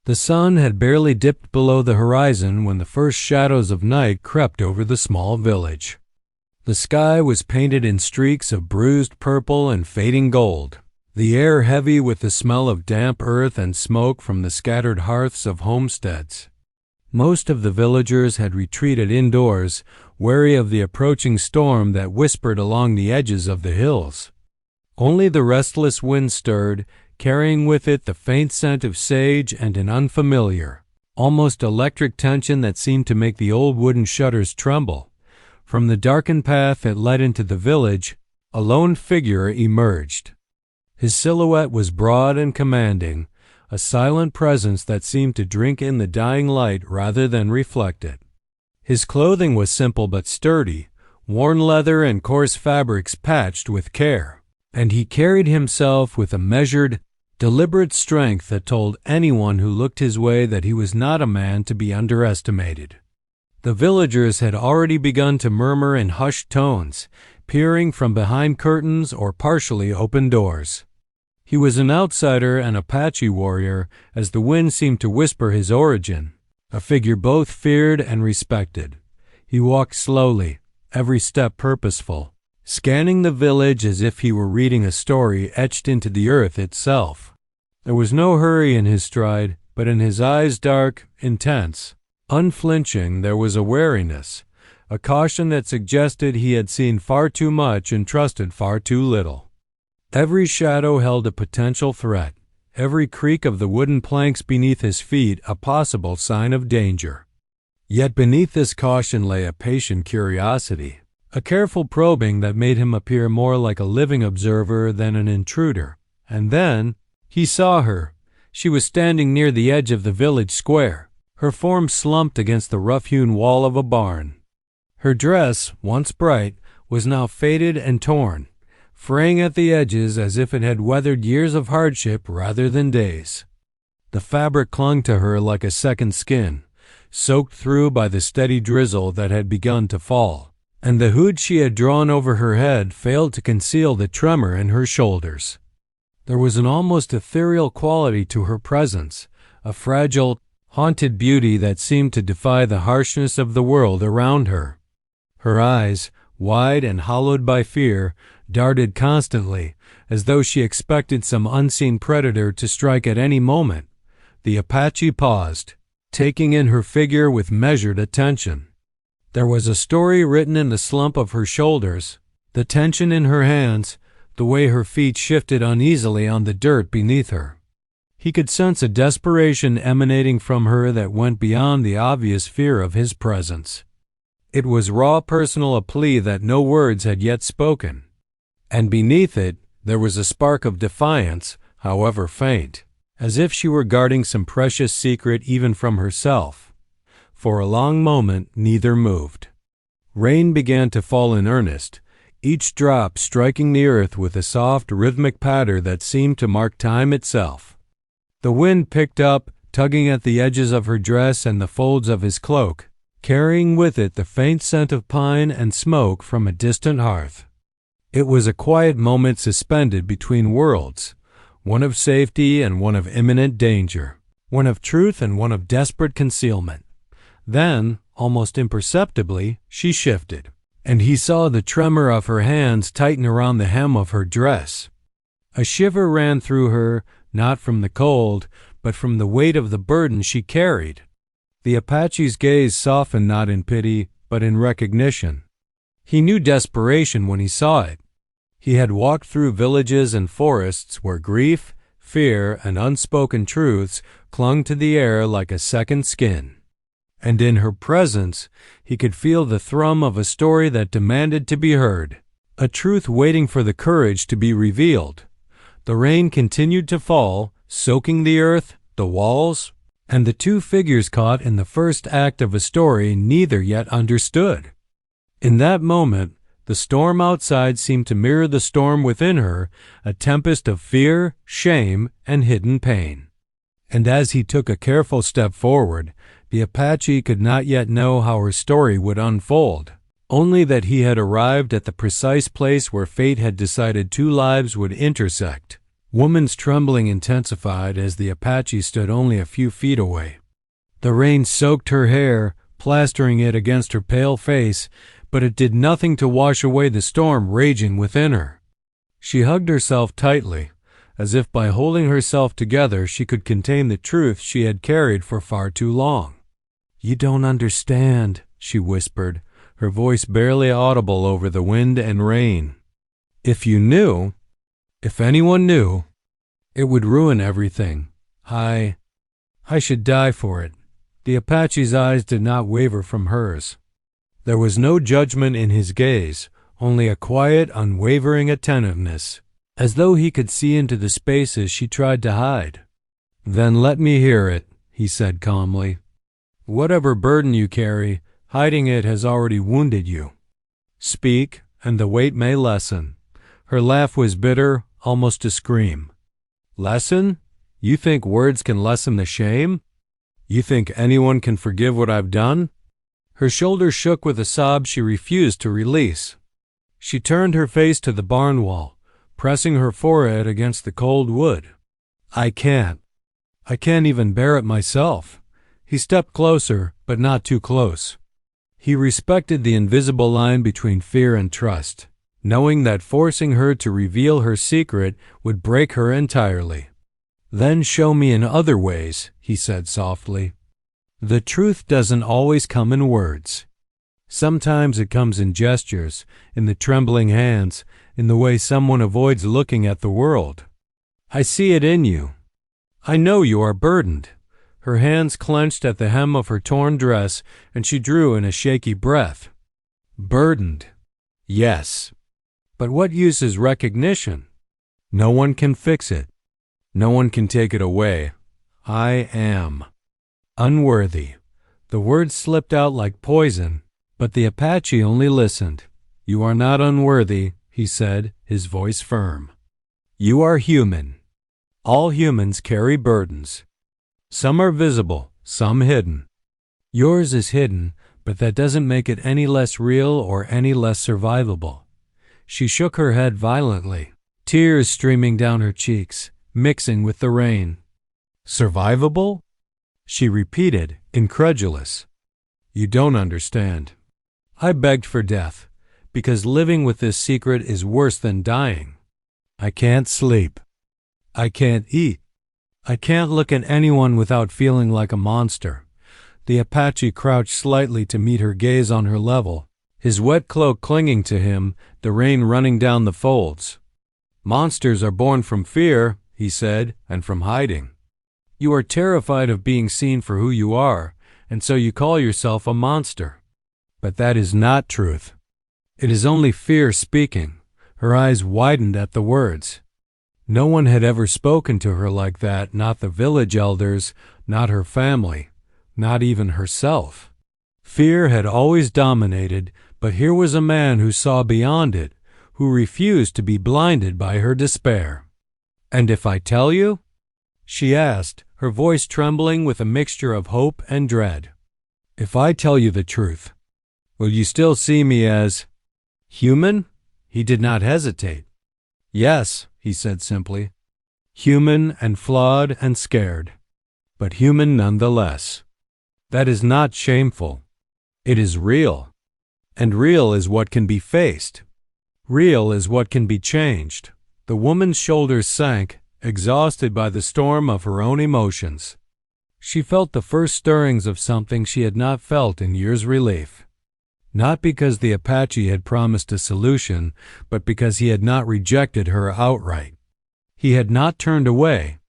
The sun had barely dipped below the horizon when the first shadows of night crept over the small village. The sky was painted in streaks of bruised purple and fading gold, the air heavy with the smell of damp earth and smoke from the scattered hearths of homesteads. Most of the villagers had retreated indoors, wary of the approaching storm that whispered along the edges of the hills. Only the restless wind stirred, carrying with it the faint scent of sage and an unfamiliar, almost electric tension that seemed to make the old wooden shutters tremble. From the darkened path that led into the village, a lone figure emerged. His silhouette was broad and commanding, a silent presence that seemed to drink in the dying light rather than reflect it. His clothing was simple but sturdy, worn leather and coarse fabrics patched with care, and he carried himself with a measured, deliberate strength that told anyone who looked his way that he was not a man to be underestimated. The villagers had already begun to murmur in hushed tones, peering from behind curtains or partially open doors. He was an outsider and Apache warrior, as the wind seemed to whisper his origin, a figure both feared and respected. He walked slowly, every step purposeful, scanning the village as if he were reading a story etched into the earth itself. There was no hurry in his stride, but in his eyes, dark, intense, unflinching, there was a wariness, a caution that suggested he had seen far too much and trusted far too little. Every shadow held a potential threat, every creak of the wooden planks beneath his feet a possible sign of danger. Yet beneath this caution lay a patient curiosity, a careful probing that made him appear more like a living observer than an intruder. And then he saw her. She was standing near the edge of the village square, her form slumped against the rough-hewn wall of a barn. Her dress, once bright, was now faded and torn, fraying at the edges as if it had weathered years of hardship rather than days. The fabric clung to her like a second skin, soaked through by the steady drizzle that had begun to fall, and the hood she had drawn over her head failed to conceal the tremor in her shoulders. There was an almost ethereal quality to her presence, a fragile, haunted beauty that seemed to defy the harshness of the world around her. Her eyes, wide and hollowed by fear, darted constantly, as though she expected some unseen predator to strike at any moment. The Apache paused, taking in her figure with measured attention. There was a story written in the slump of her shoulders, the tension in her hands, the way her feet shifted uneasily on the dirt beneath her. He could sense a desperation emanating from her that went beyond the obvious fear of his presence. It was raw personal a plea that no words had yet spoken, and beneath it there was a spark of defiance, however faint, as if she were guarding some precious secret even from herself. For a long moment neither moved. Rain began to fall in earnest, each drop striking the earth with a soft rhythmic patter that seemed to mark time itself. The wind picked up, tugging at the edges of her dress and the folds of his cloak, carrying with it the faint scent of pine and smoke from a distant hearth. It was a quiet moment suspended between worlds, one of safety and one of imminent danger, one of truth and one of desperate concealment. Then, almost imperceptibly, she shifted, and he saw the tremor of her hands tighten around the hem of her dress. A shiver ran through her, not from the cold, but from the weight of the burden she carried. The Apache's gaze softened not in pity, but in recognition. He knew desperation when he saw it. He had walked through villages and forests where grief, fear, and unspoken truths clung to the air like a second skin. And in her presence, he could feel the thrum of a story that demanded to be heard, a truth waiting for the courage to be revealed. The rain continued to fall, soaking the earth, the walls, and the two figures caught in the first act of a story neither yet understood. In that moment, the storm outside seemed to mirror the storm within her, a tempest of fear, shame, and hidden pain. And as he took a careful step forward, the Apache could not yet know how her story would unfold, only that he had arrived at the precise place where fate had decided two lives would intersect. Woman's trembling intensified as the Apache stood only a few feet away. The rain soaked her hair, plastering it against her pale face, but it did nothing to wash away the storm raging within her. She hugged herself tightly, as if by holding herself together she could contain the truth she had carried for far too long. "You don't understand," she whispered, her voice barely audible over the wind and rain. "If you knew, if anyone knew, it would ruin everything. I should die for it." The Apache's eyes did not waver from hers. There was no judgment in his gaze, only a quiet, unwavering attentiveness, as though he could see into the spaces she tried to hide. "Then let me hear it," he said calmly. "Whatever burden you carry, hiding it has already wounded you. Speak, and the weight may lessen." Her laugh was bitter, almost a scream. "Lessen? You think words can lessen the shame? You think anyone can forgive what I've done?" Her shoulders shook with a sob she refused to release. She turned her face to the barn wall, pressing her forehead against the cold wood. I can't even bear it myself." He stepped closer, but not too close. He respected the invisible line between fear and trust, knowing that forcing her to reveal her secret would break her entirely. "Then show me in other ways," he said softly. "The truth doesn't always come in words. Sometimes it comes in gestures, in the trembling hands, in the way someone avoids looking at the world. I see it in you. I know you are burdened." Her hands clenched at the hem of her torn dress, and she drew in a shaky breath. "Burdened? Yes. But what use is recognition? No one can fix it. No one can take it away. I am unworthy." The words slipped out like poison, but the Apache only listened. "You are not unworthy," he said, his voice firm. "You are human. All humans carry burdens. Some are visible, some hidden. Yours is hidden, but that doesn't make it any less real or any less survivable." She shook her head violently, tears streaming down her cheeks, mixing with the rain. "Survivable?" she repeated, incredulous. "You don't understand. I begged for death, because living with this secret is worse than dying. I can't sleep. I can't eat. I can't look at anyone without feeling like a monster." The Apache crouched slightly to meet her gaze on her level, his wet cloak clinging to him, the rain running down the folds. "Monsters are born from fear," he said, "and from hiding. You are terrified of being seen for who you are, and so you call yourself a monster. But that is not truth. It is only fear speaking." Her eyes widened at the words. No one had ever spoken to her like that, not the village elders, not her family, not even herself. Fear had always dominated, but here was a man who saw beyond it, who refused to be blinded by her despair. "And if I tell you?" she asked, her voice trembling with a mixture of hope and dread. "If I tell you the truth, will you still see me as human?" He did not hesitate. "Yes," he said simply. "Human and flawed and scared, but human nonetheless. That is not shameful. It is real. And real is what can be faced. Real is what can be changed." The woman's shoulders sank, exhausted by the storm of her own emotions. She felt the first stirrings of something she had not felt in years' relief. Not because the Apache had promised a solution, but because he had not rejected her outright. He had not turned away.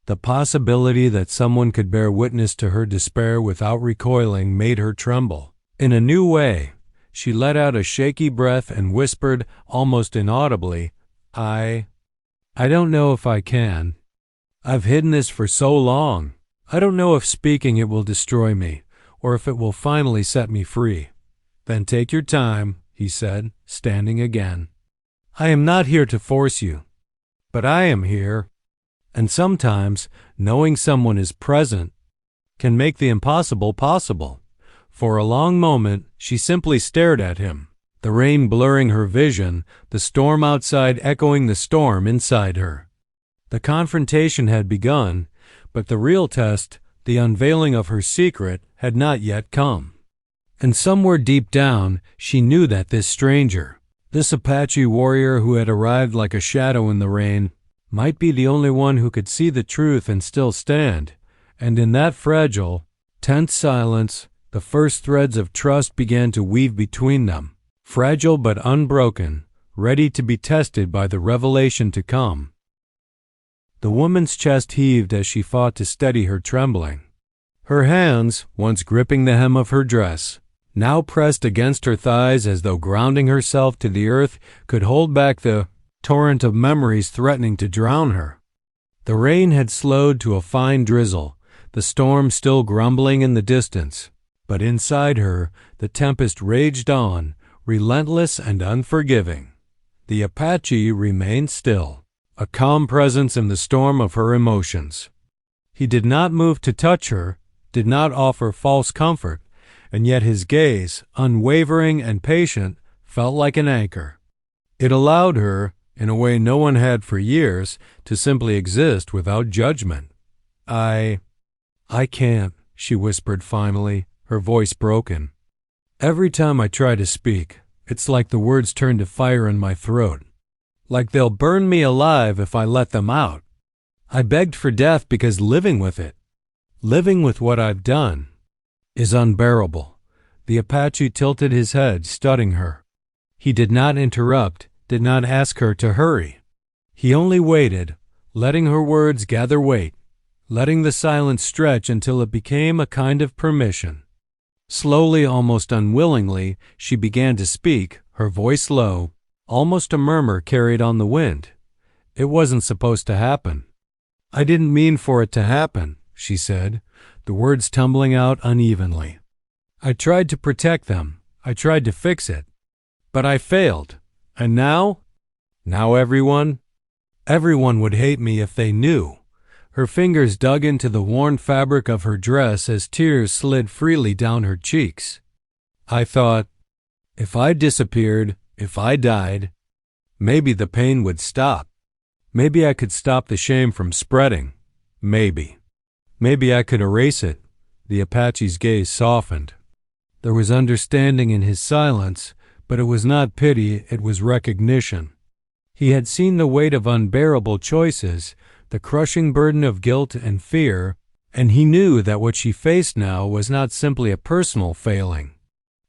The possibility that someone could bear witness to her despair without recoiling made her tremble. In a new way, she let out a shaky breath and whispered, almost inaudibly, I don't know if I can. I've hidden this for so long. I don't know if speaking it will destroy me, or if it will finally set me free." "Then take your time," he said, standing again. "I am not here to force you, but I am here. And sometimes knowing someone is present can make the impossible possible." For a long moment she simply stared at him, the rain blurring her vision, the storm outside echoing the storm inside her. The confrontation had begun, but the real test, the unveiling of her secret, had not yet come. And somewhere deep down, she knew that this stranger, this Apache warrior who had arrived like a shadow in the rain, might be the only one who could see the truth and still stand. And in that fragile, tense silence, the first threads of trust began to weave between them, fragile but unbroken, ready to be tested by the revelation to come. The woman's chest heaved as she fought to steady her trembling. Her hands, once gripping the hem of her dress, now pressed against her thighs as though grounding herself to the earth could hold back the torrent of memories threatening to drown her. The rain had slowed to a fine drizzle, the storm still grumbling in the distance, but inside her the tempest raged on, relentless and unforgiving. The Apache remained still, a calm presence in the storm of her emotions. He did not move to touch her, did not offer false comfort, and yet his gaze, unwavering and patient, felt like an anchor. It allowed her, in a way no one had for years, to simply exist without judgment. I can't," she whispered finally, her voice broken. "Every time I try to speak, it's like the words turn to fire in my throat. Like they'll burn me alive if I let them out. I begged for death because living with it, living with what I've done, is unbearable." The Apache tilted his head, studying her. He did not interrupt, did not ask her to hurry. He only waited, letting her words gather weight, letting the silence stretch until it became a kind of permission. Slowly, almost unwillingly, she began to speak, her voice low, almost a murmur carried on the wind. "It wasn't supposed to happen. I didn't mean for it to happen," she said, the words tumbling out unevenly. "I tried to protect them. I tried to fix it. But I failed. And now everyone would hate me if they knew." Her fingers dug into the worn fabric of her dress as tears slid freely down her cheeks. "I thought, if I disappeared, if I died, maybe the pain would stop. Maybe I could stop the shame from spreading. Maybe I could erase it." The Apache's gaze softened. There was understanding in his silence, but it was not pity, it was recognition. He had seen the weight of unbearable choices, the crushing burden of guilt and fear, and he knew that what she faced now was not simply a personal failing.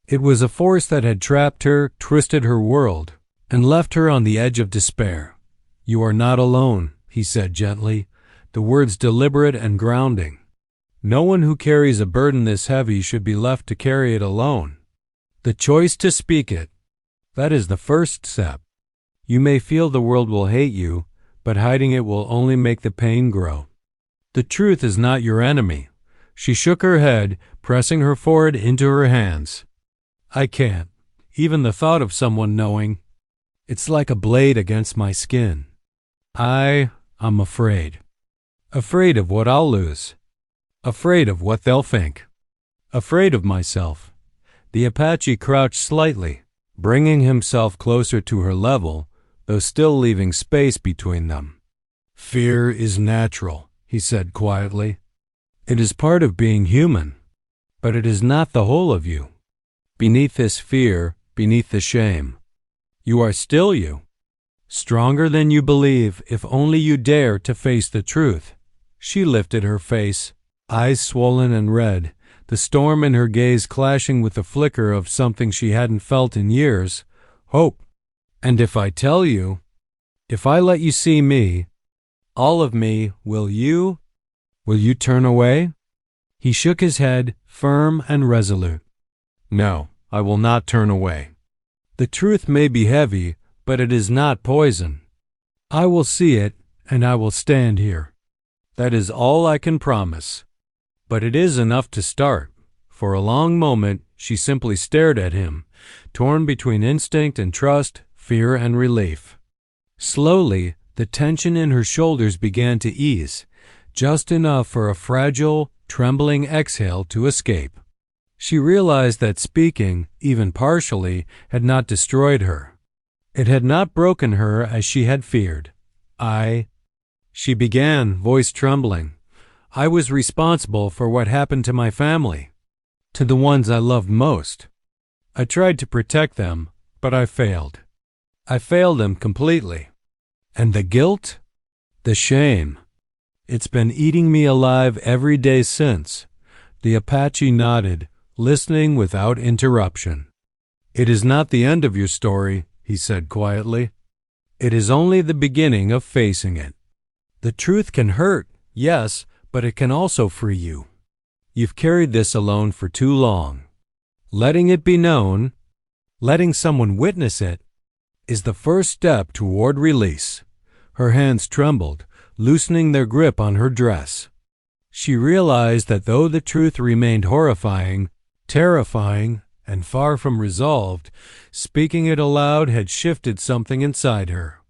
It was a force that had trapped her, twisted her world, and left her on the edge of despair. "You are not alone," he said gently, the words deliberate and grounding. "No one who carries a burden this heavy should be left to carry it alone. The choice to speak it, that is the first step. You may feel the world will hate you, but hiding it will only make the pain grow. The truth is not your enemy." She shook her head, pressing her forehead into her hands. "I can't. Even the thought of someone knowing, it's like a blade against my skin. I'm afraid. Afraid of what I'll lose. Afraid of what they'll think. Afraid of myself." The Apache crouched slightly, bringing himself closer to her level, though still leaving space between them. "Fear is natural," he said quietly. "It is part of being human, but it is not the whole of you. Beneath this fear, beneath the shame, you are still you, stronger than you believe if only you dare to face the truth." She lifted her face, eyes swollen and red, the storm in her gaze clashing with the flicker of something she hadn't felt in years, hope. "And if I tell you, if I let you see me, all of me, will you turn away?" He shook his head, firm and resolute. "No, I will not turn away. The truth may be heavy, but it is not poison. I will see it, and I will stand here. That is all I can promise. But it is enough to start." For a long moment, she simply stared at him, torn between instinct and trust, fear and relief. Slowly, the tension in her shoulders began to ease, just enough for a fragile, trembling exhale to escape. She realized that speaking, even partially, had not destroyed her. It had not broken her as she had feared. She began, voice trembling. I was responsible for what happened to my family, to the ones I loved most. I tried to protect them, but I failed. I failed them completely. And the guilt? The shame. It's been eating me alive every day since. The Apache nodded, listening without interruption. It is not the end of your story, he said quietly. It is only the beginning of facing it. The truth can hurt, yes, but it can also free you. You've carried this alone for too long. Letting it be known, letting someone witness it, is the first step toward release. Her hands trembled, loosening their grip on her dress. She realized that though the truth remained horrifying, terrifying, and far from resolved, speaking it aloud had shifted something inside her.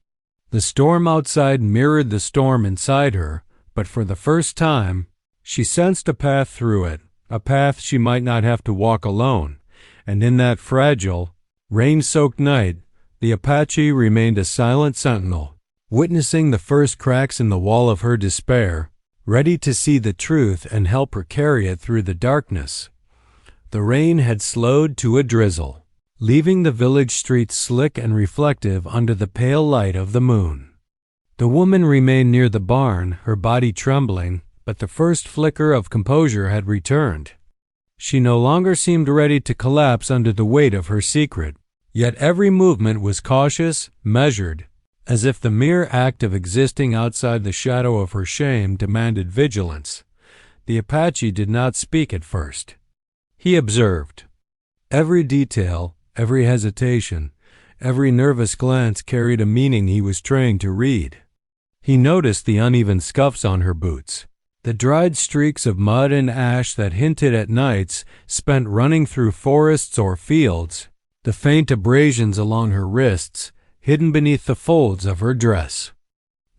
The storm outside mirrored the storm inside her, but for the first time, she sensed a path through it, a path she might not have to walk alone, and in that fragile, rain-soaked night, the Apache remained a silent sentinel, witnessing the first cracks in the wall of her despair, ready to see the truth and help her carry it through the darkness. The rain had slowed to a drizzle, leaving the village streets slick and reflective under the pale light of the moon. The woman remained near the barn, her body trembling, but the first flicker of composure had returned. She no longer seemed ready to collapse under the weight of her secret, yet every movement was cautious, measured, as if the mere act of existing outside the shadow of her shame demanded vigilance. The Apache did not speak at first. He observed. Every detail, every hesitation, every nervous glance carried a meaning he was trained to read. He noticed the uneven scuffs on her boots, the dried streaks of mud and ash that hinted at nights spent running through forests or fields, the faint abrasions along her wrists, hidden beneath the folds of her dress.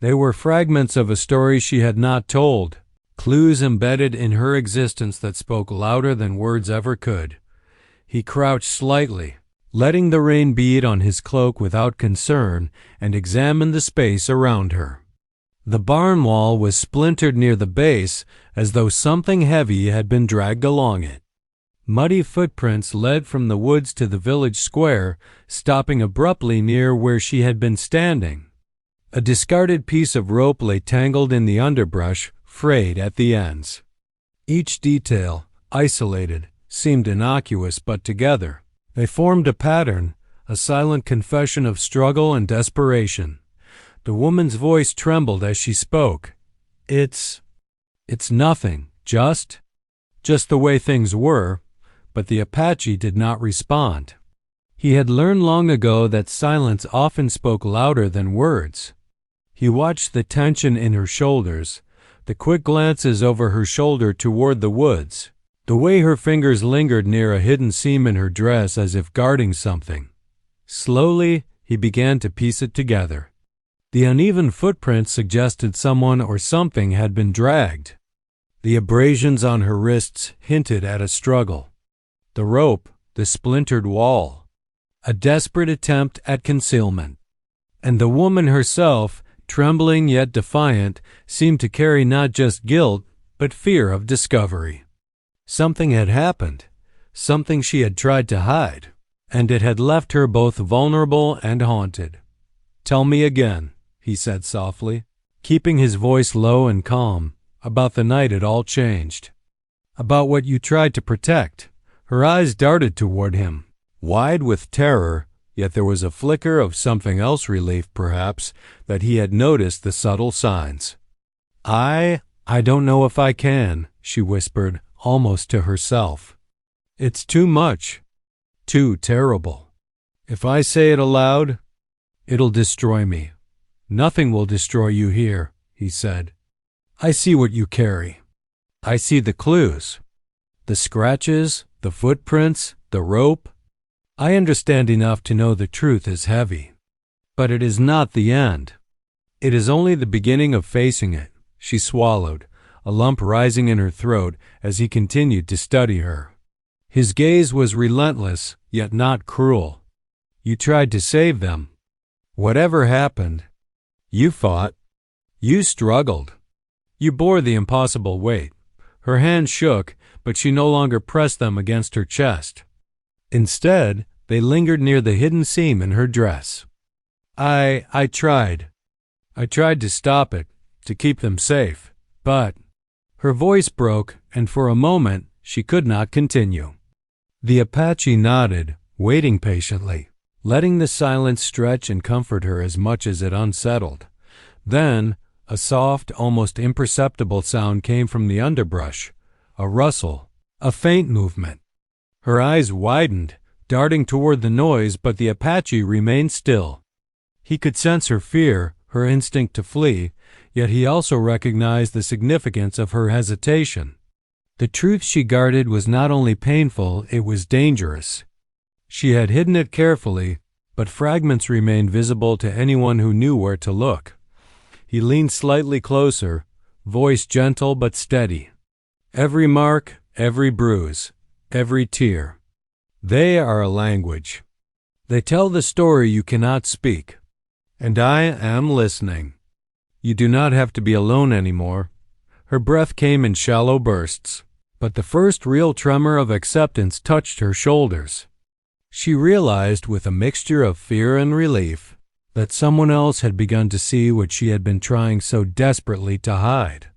They were fragments of a story she had not told, clues embedded in her existence that spoke louder than words ever could. He crouched slightly, letting the rain bead on his cloak without concern, and examined the space around her. The barn wall was splintered near the base, as though something heavy had been dragged along it. Muddy footprints led from the woods to the village square, stopping abruptly near where she had been standing. A discarded piece of rope lay tangled in the underbrush, frayed at the ends. Each detail, isolated, seemed innocuous, but together they formed a pattern, a silent confession of struggle and desperation. The woman's voice trembled as she spoke. It's nothing, just the way things were. But the Apache did not respond. He had learned long ago that silence often spoke louder than words. He watched the tension in her shoulders, the quick glances over her shoulder toward the woods, the way her fingers lingered near a hidden seam in her dress as if guarding something. Slowly, he began to piece it together. The uneven footprints suggested someone or something had been dragged. The abrasions on her wrists hinted at a struggle. The rope, the splintered wall, a desperate attempt at concealment. And the woman herself, trembling yet defiant, seemed to carry not just guilt, but fear of discovery. Something had happened, something she had tried to hide, and it had left her both vulnerable and haunted. "Tell me again," he said softly, keeping his voice low and calm, "about the night it all changed. About what you tried to protect." Her eyes darted toward him, wide with terror, yet there was a flicker of something else, relief perhaps, that he had noticed the subtle signs. I don't know if I can," she whispered, almost to herself. "It's too much, too terrible. If I say it aloud, it'll destroy me." "Nothing will destroy you here," he said. "I see what you carry. I see the clues, the scratches, the footprints, the rope. I understand enough to know the truth is heavy. But it is not the end. It is only the beginning of facing it." She swallowed, a lump rising in her throat as he continued to study her. His gaze was relentless, yet not cruel. "You tried to save them. Whatever happened, you fought. You struggled. You bore the impossible weight. Her hands shook, but she no longer pressed them against her chest. Instead, they lingered near the hidden seam in her dress. I tried. I tried to stop it, to keep them safe, but—" Her voice broke, and for a moment she could not continue. The Apache nodded, waiting patiently, letting the silence stretch and comfort her as much as it unsettled. Then, a soft, almost imperceptible sound came from the underbrush, a rustle, a faint movement. Her eyes widened, darting toward the noise, but the Apache remained still. He could sense her fear, her instinct to flee, yet he also recognized the significance of her hesitation. The truth she guarded was not only painful, it was dangerous. She had hidden it carefully, but fragments remained visible to anyone who knew where to look. He leaned slightly closer, voice gentle but steady. Every mark, every bruise, every tear. They are a language. They tell the story you cannot speak. And I am listening. You do not have to be alone anymore. Her breath came in shallow bursts, but the first real tremor of acceptance touched her shoulders. She realized with a mixture of fear and relief that someone else had begun to see what she had been trying so desperately to hide.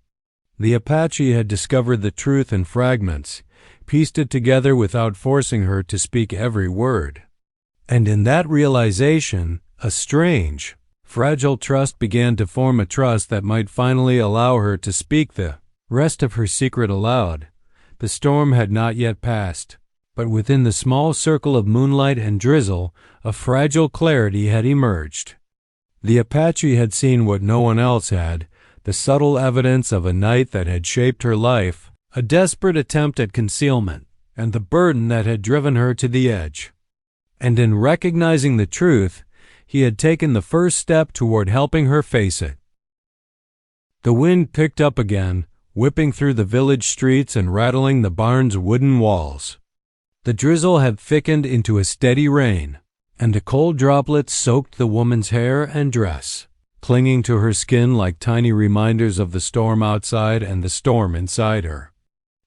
The Apache had discovered the truth in fragments, pieced it together without forcing her to speak every word. And in that realization, a strange, fragile trust began to form, a trust that might finally allow her to speak the rest of her secret aloud. The storm had not yet passed, but within the small circle of moonlight and drizzle, a fragile clarity had emerged. The Apache had seen what no one else had, the subtle evidence of a night that had shaped her life, a desperate attempt at concealment, and the burden that had driven her to the edge. And in recognizing the truth, he had taken the first step toward helping her face it. The wind picked up again, whipping through the village streets and rattling the barn's wooden walls. The drizzle had thickened into a steady rain, and the cold droplets soaked the woman's hair and dress, clinging to her skin like tiny reminders of the storm outside and the storm inside her.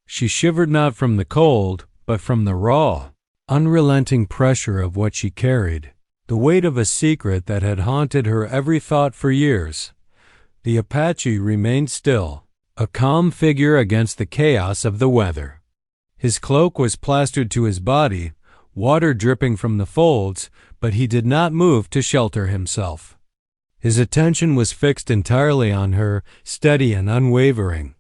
She shivered not from the cold, but from the raw, unrelenting pressure of what she carried, the weight of a secret that had haunted her every thought for years. The Apache remained still, a calm figure against the chaos of the weather. His cloak was plastered to his body, water dripping from the folds, but he did not move to shelter himself. His attention was fixed entirely on her, steady and unwavering.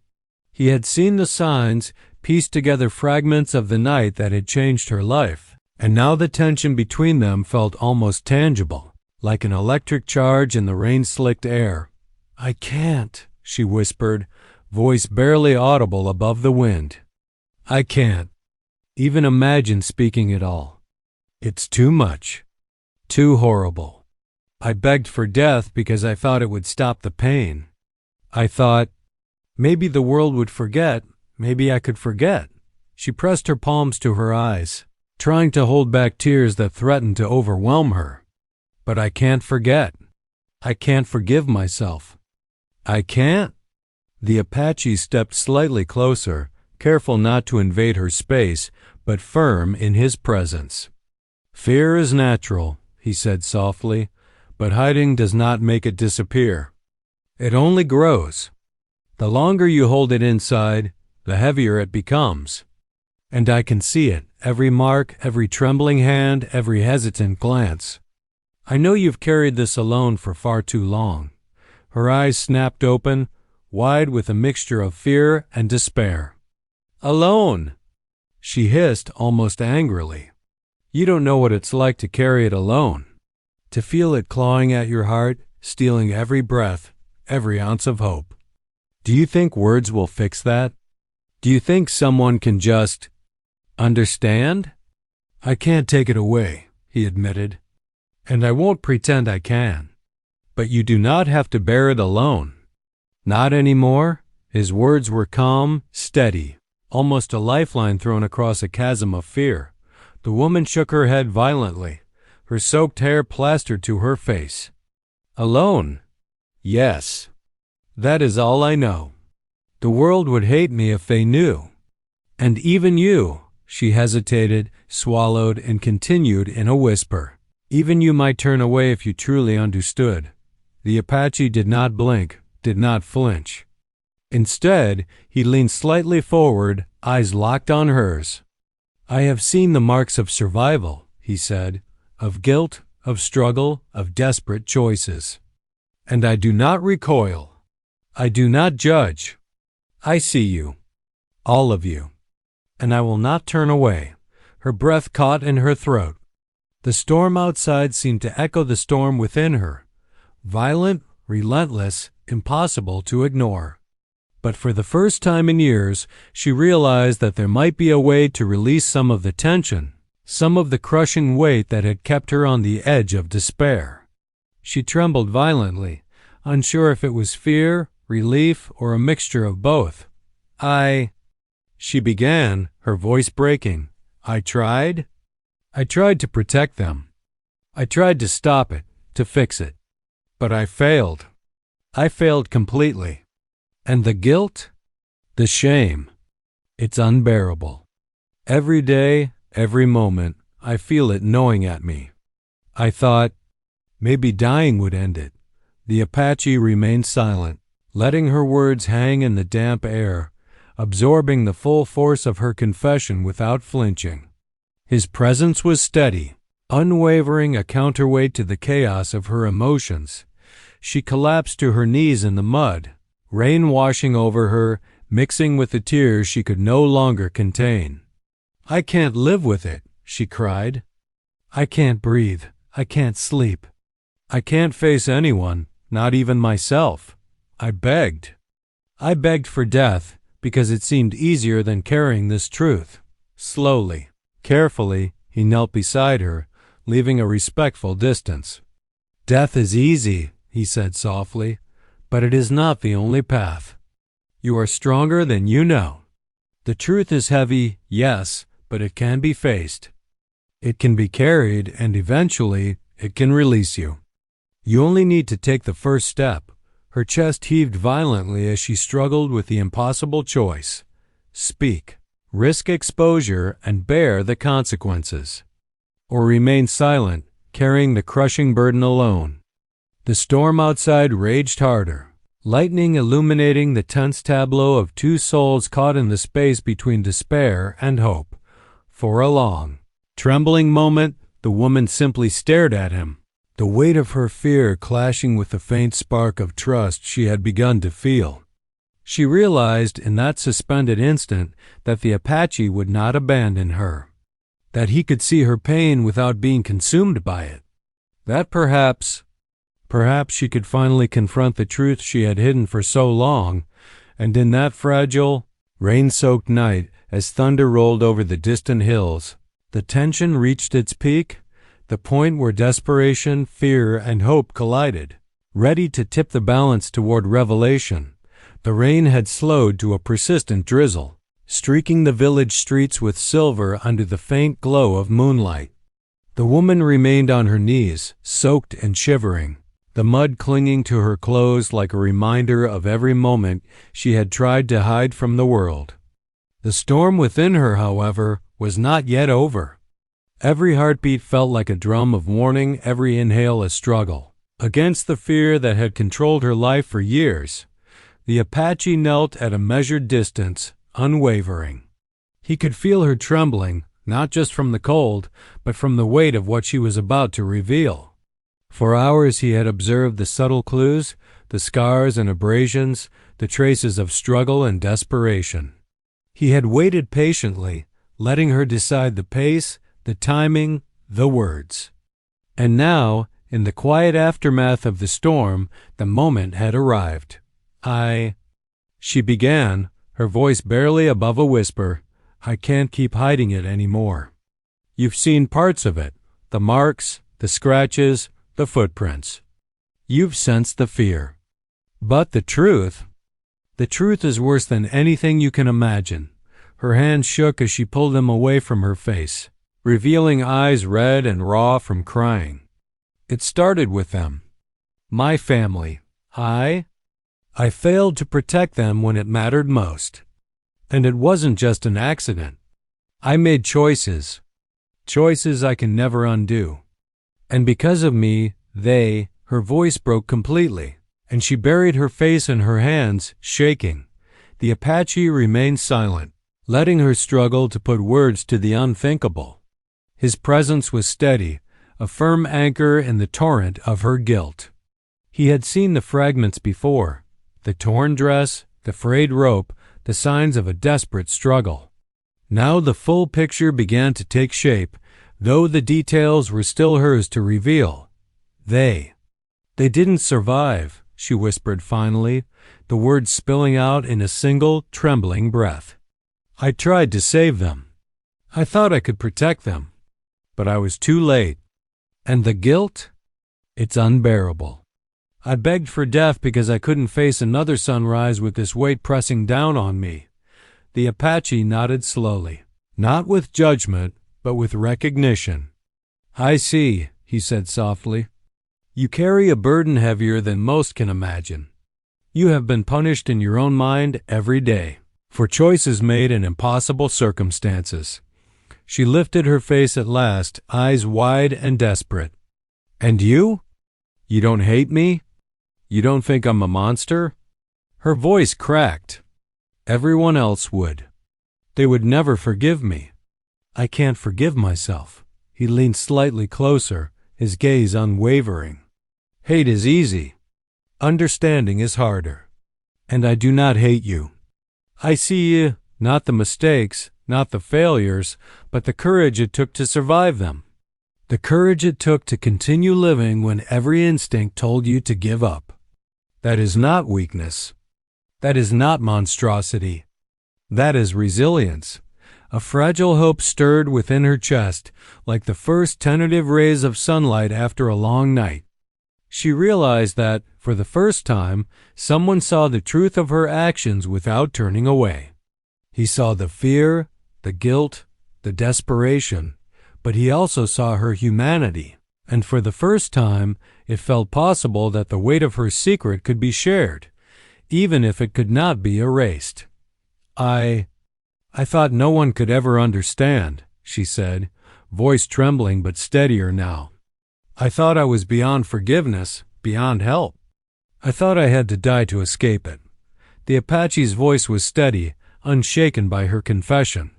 He had seen the signs, pieced together fragments of the night that had changed her life, and now the tension between them felt almost tangible, like an electric charge in the rain-slicked air. "I can't," she whispered, voice barely audible above the wind. "I can't even imagine speaking it all. It's too much, too horrible. I begged for death because I thought it would stop the pain. I thought maybe the world would forget, maybe I could forget." She pressed her palms to her eyes, trying to hold back tears that threatened to overwhelm her. "But I can't forget. I can't forgive myself. I can't." The Apache stepped slightly closer, careful not to invade her space, but firm in his presence. "Fear is natural," he said softly, "but hiding does not make it disappear. It only grows. The longer you hold it inside, the heavier it becomes. And I can see it, every mark, every trembling hand, every hesitant glance. I know you've carried this alone for far too long." Her eyes snapped open, wide with a mixture of fear and despair. "Alone!" she hissed almost angrily. "You don't know what it's like to carry it alone, to feel it clawing at your heart, stealing every breath, every ounce of hope. Do you think words will fix that? Do you think someone can just understand?" "I can't take it away," he admitted, "and I won't pretend I can. But you do not have to bear it alone. Not anymore." His words were calm, steady, almost a lifeline thrown across a chasm of fear. The woman shook her head violently, her soaked hair plastered to her face. "Alone? Yes. That is all I know. The world would hate me if they knew. And even you, she hesitated, swallowed, and continued in a whisper. Even you might turn away if you truly understood. The Apache did not blink, did not flinch. Instead, he leaned slightly forward, eyes locked on hers. I have seen the marks of survival, he said, of guilt, of struggle, of desperate choices. And I do not recoil. I do not judge. I see you. All of you. And I will not turn away. Her breath caught in her throat. The storm outside seemed to echo the storm within her. Violent, relentless, impossible to ignore. But for the first time in years, she realized that there might be a way to release some of the tension, some of the crushing weight that had kept her on the edge of despair. She trembled violently, unsure if it was fear, relief, or a mixture of both. She began, her voice breaking. I tried to protect them. I tried to stop it, to fix it. But I failed. I failed completely. And the guilt? The shame. It's unbearable. Every day, every moment, I feel it gnawing at me. I thought, maybe dying would end it. The Apache remained silent, letting her words hang in the damp air, absorbing the full force of her confession without flinching. His presence was steady, unwavering, a counterweight to the chaos of her emotions. She collapsed to her knees in the mud, rain washing over her, mixing with the tears she could no longer contain. I can't live with it, she cried. I can't breathe. I can't sleep. I can't face anyone, not even myself. I begged. I begged for death because it seemed easier than carrying this truth. Slowly, carefully, he knelt beside her, leaving a respectful distance. Death is easy, he said softly, but it is not the only path. You are stronger than you know. The truth is heavy, yes, but it can be faced. It can be carried, and eventually, it can release you. You only need to take the first step. Her chest heaved violently as she struggled with the impossible choice. Speak, risk exposure, and bear the consequences. Or remain silent, carrying the crushing burden alone. The storm outside raged harder, lightning illuminating the tense tableau of two souls caught in the space between despair and hope. For a long, trembling moment, the woman simply stared at him, the weight of her fear clashing with the faint spark of trust she had begun to feel. She realized in that suspended instant that the Apache would not abandon her, that he could see her pain without being consumed by it, that perhaps she could finally confront the truth she had hidden for so long. And in that fragile, rain-soaked night, as thunder rolled over the distant hills, the tension reached its peak, the point where desperation, fear, and hope collided, ready to tip the balance toward revelation. The rain had slowed to a persistent drizzle, streaking the village streets with silver under the faint glow of moonlight. The woman remained on her knees, soaked and shivering, the mud clinging to her clothes like a reminder of every moment she had tried to hide from the world. The storm within her, however, was not yet over. Every heartbeat felt like a drum of warning, every inhale a struggle. Against the fear that had controlled her life for years, the Apache knelt at a measured distance, unwavering. He could feel her trembling, not just from the cold, but from the weight of what she was about to reveal. For hours he had observed the subtle clues, the scars and abrasions, the traces of struggle and desperation. He had waited patiently, letting her decide the pace, the timing, the words. And now, in the quiet aftermath of the storm, the moment had arrived. She began, her voice barely above a whisper, I can't keep hiding it anymore. You've seen parts of it, the marks, the scratches, the footprints. You've sensed the fear. But the truth is worse than anything you can imagine. Her hands shook as she pulled them away from her face, revealing eyes red and raw from crying. It started with them. My family. I failed to protect them when it mattered most. And it wasn't just an accident. I made choices. Choices I can never undo. And because of me, her voice broke completely, and she buried her face in her hands, shaking. The Apache remained silent, letting her struggle to put words to the unthinkable. His presence was steady, a firm anchor in the torrent of her guilt. He had seen the fragments before, the torn dress, the frayed rope, the signs of a desperate struggle. Now the full picture began to take shape, though the details were still hers to reveal. They didn't survive, she whispered finally, the words spilling out in a single, trembling breath. I tried to save them. I thought I could protect them. But I was too late. And the guilt? It's unbearable. I begged for death because I couldn't face another sunrise with this weight pressing down on me. The Apache nodded slowly, not with judgment, but with recognition. I see, he said softly. You carry a burden heavier than most can imagine. You have been punished in your own mind every day for choices made in impossible circumstances. She lifted her face at last, eyes wide and desperate. And you? You don't hate me? You don't think I'm a monster? Her voice cracked. Everyone else would. They would never forgive me. I can't forgive myself. He leaned slightly closer, his gaze unwavering. Hate is easy. Understanding is harder. And I do not hate you. I see not the mistakes, not the failures, but the courage it took to survive them. The courage it took to continue living when every instinct told you to give up. That is not weakness. That is not monstrosity. That is resilience. A fragile hope stirred within her chest, like the first tentative rays of sunlight after a long night. She realized that, for the first time, someone saw the truth of her actions without turning away. He saw the fear, the guilt, the desperation, but he also saw her humanity, and for the first time, it felt possible that the weight of her secret could be shared, even if it could not be erased. I thought no one could ever understand, she said, voice trembling but steadier now. I thought I was beyond forgiveness, beyond help. I thought I had to die to escape it. The Apache's voice was steady, unshaken by her confession.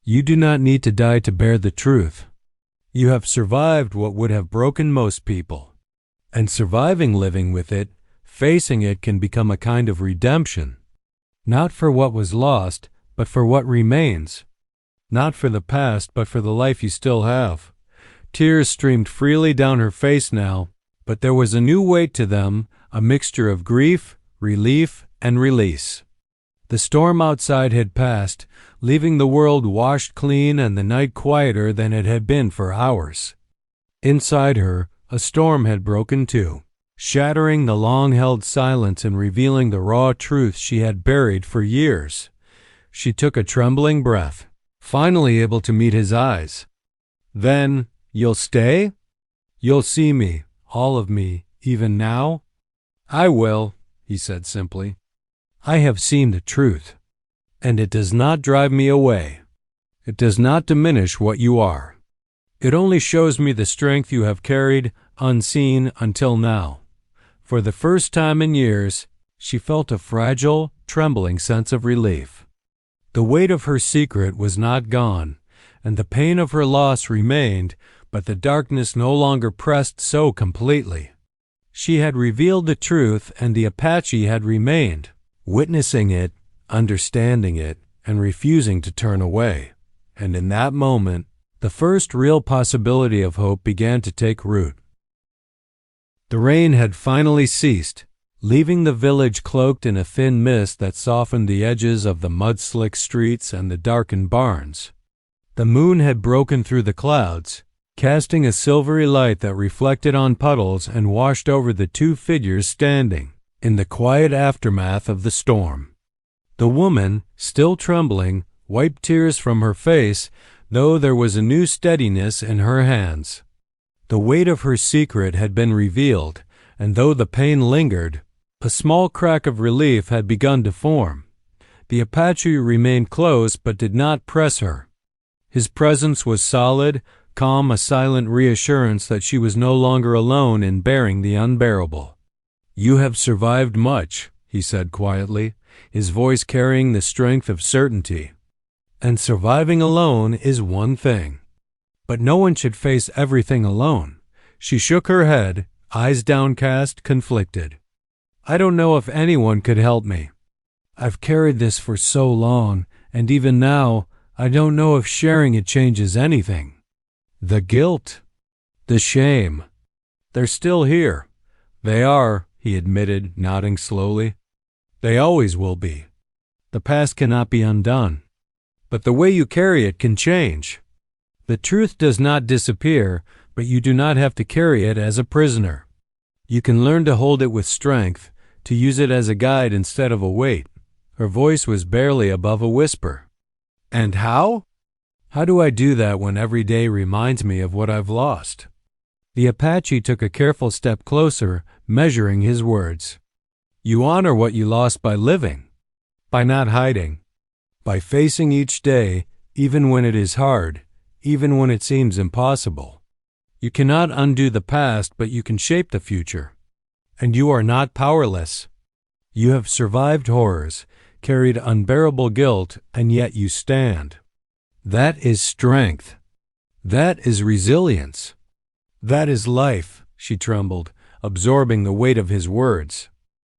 You do not need to die to bear the truth. You have survived what would have broken most people. And surviving living with it, facing it can become a kind of redemption. Not for what was lost, but for what remains. Not for the past, but for the life you still have. Tears streamed freely down her face now, but there was a new weight to them, a mixture of grief, relief, and release. The storm outside had passed, leaving the world washed clean and the night quieter than it had been for hours. Inside her, a storm had broken too, shattering the long-held silence and revealing the raw truth she had buried for years. She took a trembling breath, finally able to meet his eyes. Then, you'll stay? You'll see me, all of me, even now? I will, he said simply. I have seen the truth, and it does not drive me away. It does not diminish what you are. It only shows me the strength you have carried unseen until now. For the first time in years, she felt a fragile, trembling sense of relief. The weight of her secret was not gone, and the pain of her loss remained, but the darkness no longer pressed so completely. She had revealed the truth, and the Apache had remained, witnessing it, understanding it, and refusing to turn away. And in that moment, the first real possibility of hope began to take root. The rain had finally ceased, leaving the village cloaked in a thin mist that softened the edges of the mud-slick streets and the darkened barns. The moon had broken through the clouds, casting a silvery light that reflected on puddles and washed over the two figures standing in the quiet aftermath of the storm. The woman, still trembling, wiped tears from her face, though there was a new steadiness in her hands. The weight of her secret had been revealed, and though the pain lingered, A small crack of relief had begun to form. The Apache remained close but did not press her. His presence was solid, calm, a silent reassurance that she was no longer alone in bearing the unbearable. "You have survived much," he said quietly, his voice carrying the strength of certainty. "And surviving alone is one thing. But no one should face everything alone." She shook her head, eyes downcast, conflicted. "I don't know if anyone could help me. I've carried this for so long, and even now, I don't know if sharing it changes anything. The guilt, the shame, they're still here." "They are," he admitted, nodding slowly. "They always will be. The past cannot be undone. But the way you carry it can change. The truth does not disappear, but you do not have to carry it as a prisoner. You can learn to hold it with strength, to use it as a guide instead of a weight." Her voice was barely above a whisper. "And how? How do I do that when every day reminds me of what I've lost?" The Apache took a careful step closer, measuring his words. "You honor what you lost by living, by not hiding, by facing each day, even when it is hard, even when it seems impossible. You cannot undo the past, but you can shape the future. And you are not powerless. You have survived horrors, carried unbearable guilt, and yet you stand. That is strength. That is resilience. That is life," she trembled, absorbing the weight of his words.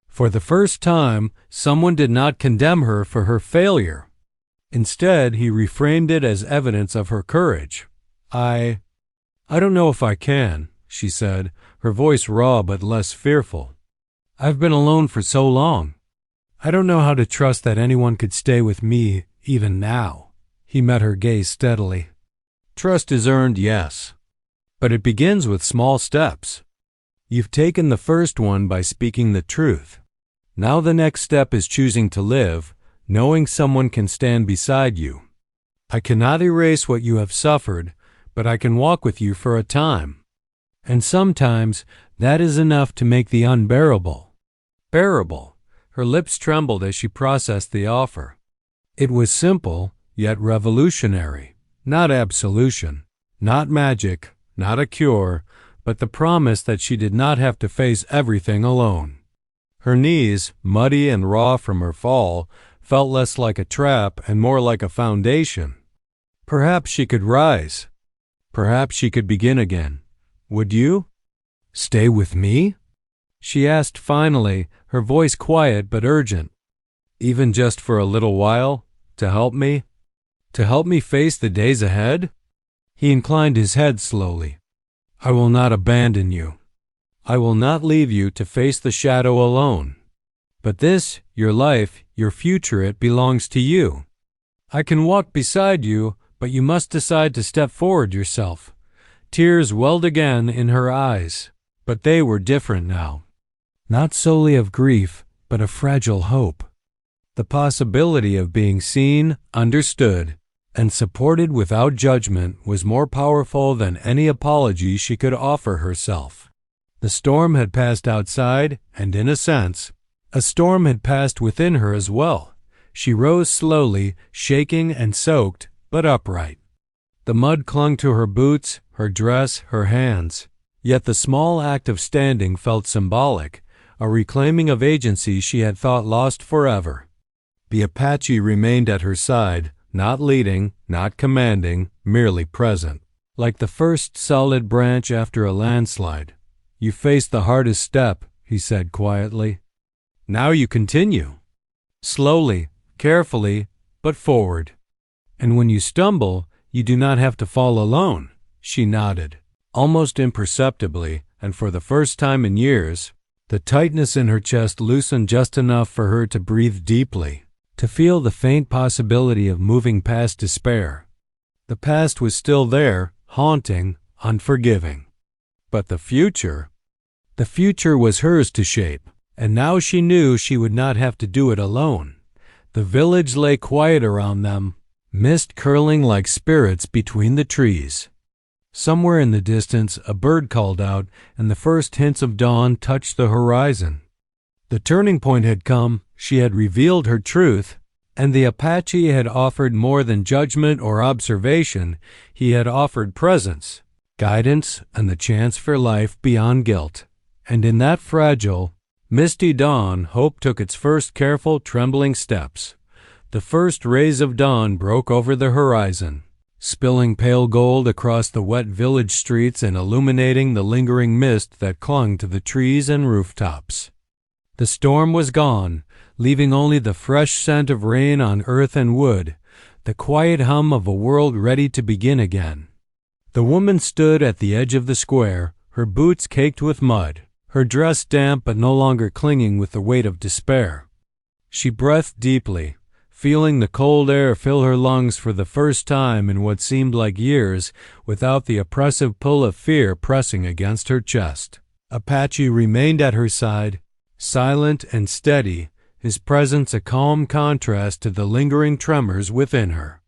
For the first time, someone did not condemn her for her failure. Instead, he reframed it as evidence of her courage. I don't know if I can," she said, her voice raw but less fearful. "I've been alone for so long. I don't know how to trust that anyone could stay with me even now." He met her gaze steadily. "Trust is earned, yes. But it begins with small steps. You've taken the first one by speaking the truth. Now the next step is choosing to live, knowing someone can stand beside you. I cannot erase what you have suffered, but I can walk with you for a time. And sometimes that is enough to make the unbearable bearable." Her lips trembled as she processed the offer. It was simple, yet revolutionary. Not absolution, not magic, not a cure, but the promise that she did not have to face everything alone. Her knees, muddy and raw from her fall, felt less like a trap and more like a foundation. Perhaps she could rise. Perhaps she could begin again. "Would you stay with me?" she asked finally, her voice quiet but urgent. "Even just for a little while, to help me? To help me face the days ahead?" He inclined his head slowly. "I will not abandon you. I will not leave you to face the shadow alone. But this, your life, your future, it belongs to you. I can walk beside you, but you must decide to step forward yourself." Tears welled again in her eyes, but they were different now. Not solely of grief, but of fragile hope. The possibility of being seen, understood, and supported without judgment was more powerful than any apology she could offer herself. The storm had passed outside, and in a sense, a storm had passed within her as well. She rose slowly, shaking and soaked, but upright. The mud clung to her boots, her dress, her hands. Yet the small act of standing felt symbolic, a reclaiming of agency she had thought lost forever. The Apache remained at her side, not leading, not commanding, merely present. Like the first solid branch after a landslide. "You faced the hardest step," he said quietly. "Now you continue. Slowly, carefully, but forward. And when you stumble, you do not have to fall alone." She nodded, almost imperceptibly, and for the first time in years, the tightness in her chest loosened just enough for her to breathe deeply, to feel the faint possibility of moving past despair. The past was still there, haunting, unforgiving. But the future was hers to shape, and now she knew she would not have to do it alone. The village lay quiet around them, mist curling like spirits between the trees. Somewhere in the distance, a bird called out, and the first hints of dawn touched the horizon. The turning point had come. She had revealed her truth, and the Apache had offered more than judgment or observation. He had offered presence, guidance, and the chance for life beyond guilt. And in that fragile, misty dawn, hope took its first careful, trembling steps. The first rays of dawn broke over the horizon, spilling pale gold across the wet village streets and illuminating the lingering mist that clung to the trees and rooftops. The storm was gone, leaving only the fresh scent of rain on earth and wood, the quiet hum of a world ready to begin again. The woman stood at the edge of the square, her boots caked with mud, her dress damp but no longer clinging with the weight of despair. She breathed deeply, feeling the cold air fill her lungs for the first time in what seemed like years, without the oppressive pull of fear pressing against her chest. Apache remained at her side, silent and steady, his presence a calm contrast to the lingering tremors within her.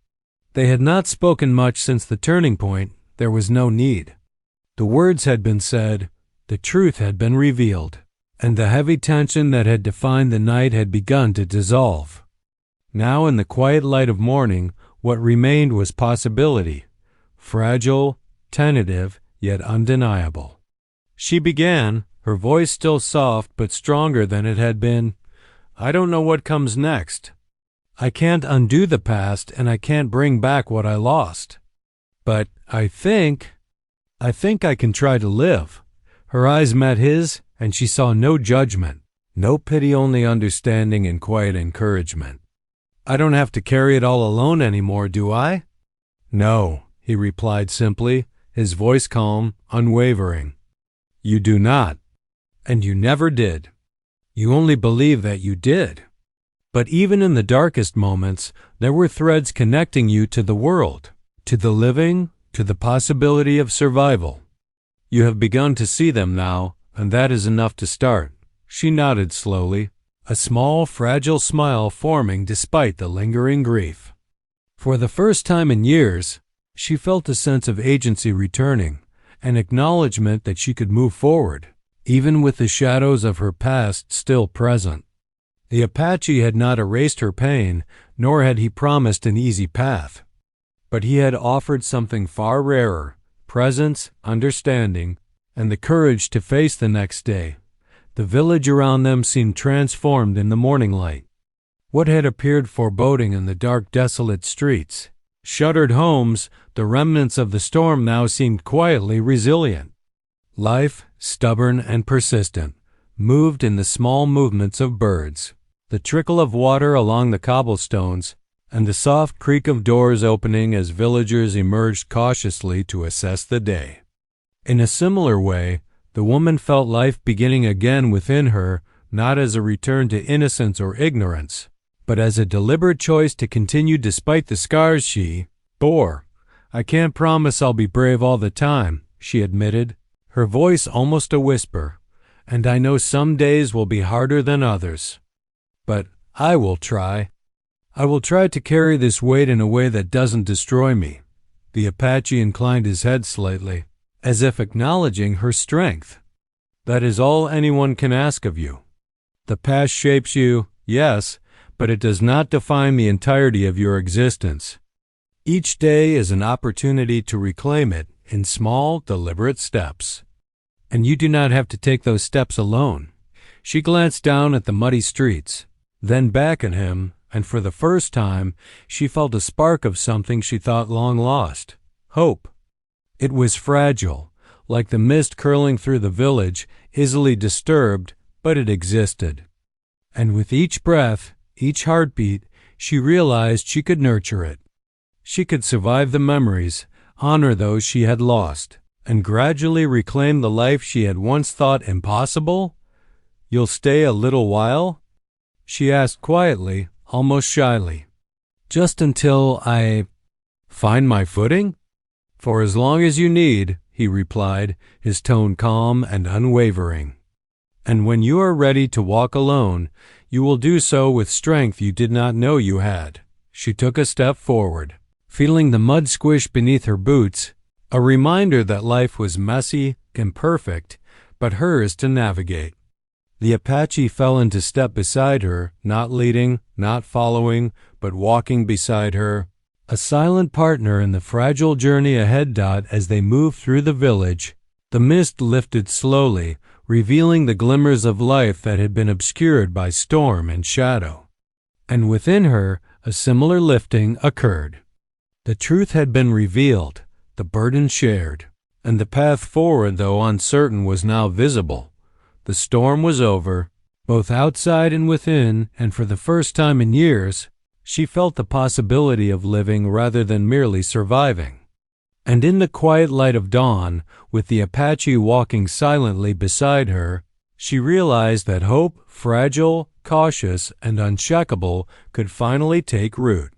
They had not spoken much since the turning point. There was no need. The words had been said, the truth had been revealed, and the heavy tension that had defined the night had begun to dissolve. Now, in the quiet light of morning, what remained was possibility, fragile, tentative, yet undeniable. She began, her voice still soft but stronger than it had been. I don't know what comes next. I can't undo the past, and I can't bring back what I lost. But I think I can try to live. Her eyes met his, and she saw no judgment, no pity, only understanding and quiet encouragement. I don't have to carry it all alone anymore, do I? No, he replied simply, his voice calm, unwavering. You do not. And you never did. You only believe that you did. But even in the darkest moments, there were threads connecting you to the world, to the living, to the possibility of survival. You have begun to see them now, and that is enough to start. She nodded slowly, a small, fragile smile forming despite the lingering grief. For the first time in years, she felt a sense of agency returning, an acknowledgement that she could move forward, even with the shadows of her past still present. The Apache had not erased her pain, nor had he promised an easy path. But he had offered something far rarer, presence, understanding, and the courage to face the next day. The village around them seemed transformed in the morning light. What had appeared foreboding in the dark, desolate streets, shuttered homes, the remnants of the storm now seemed quietly resilient. Life, stubborn and persistent, moved in the small movements of birds, the trickle of water along the cobblestones, and the soft creak of doors opening as villagers emerged cautiously to assess the day. In a similar way, the woman felt life beginning again within her, not as a return to innocence or ignorance, but as a deliberate choice to continue despite the scars she bore. I can't promise I'll be brave all the time, she admitted, her voice almost a whisper, and I know some days will be harder than others. But I will try. I will try to carry this weight in a way that doesn't destroy me. The Apache inclined his head slightly, as if acknowledging her strength. That is all anyone can ask of you. The past shapes you, yes, but it does not define the entirety of your existence. Each day is an opportunity to reclaim it in small, deliberate steps. And you do not have to take those steps alone. She glanced down at the muddy streets, then back at him, and for the first time she felt a spark of something she thought long lost, hope. It was fragile, like the mist curling through the village, easily disturbed, but it existed. And with each breath, each heartbeat, she realized she could nurture it. She could survive the memories, honor those she had lost, and gradually reclaim the life she had once thought impossible. You'll stay a little while? She asked quietly, almost shyly. Just until I find my footing? For as long as you need, he replied, his tone calm and unwavering. And when you are ready to walk alone, you will do so with strength you did not know you had. She took a step forward, feeling the mud squish beneath her boots, a reminder that life was messy, imperfect, but hers to navigate. The Apache fell into step beside her, not leading, not following, but walking beside her, a silent partner in the fragile journey ahead. As they moved through the village, the mist lifted slowly, revealing the glimmers of life that had been obscured by storm and shadow. And within her, a similar lifting occurred. The truth had been revealed, the burden shared, and the path forward, though uncertain, was now visible. The storm was over, both outside and within, and for the first time in years, she felt the possibility of living rather than merely surviving. And in the quiet light of dawn, with the Apache walking silently beside her, she realized that hope, fragile, cautious, and unshakable, could finally take root.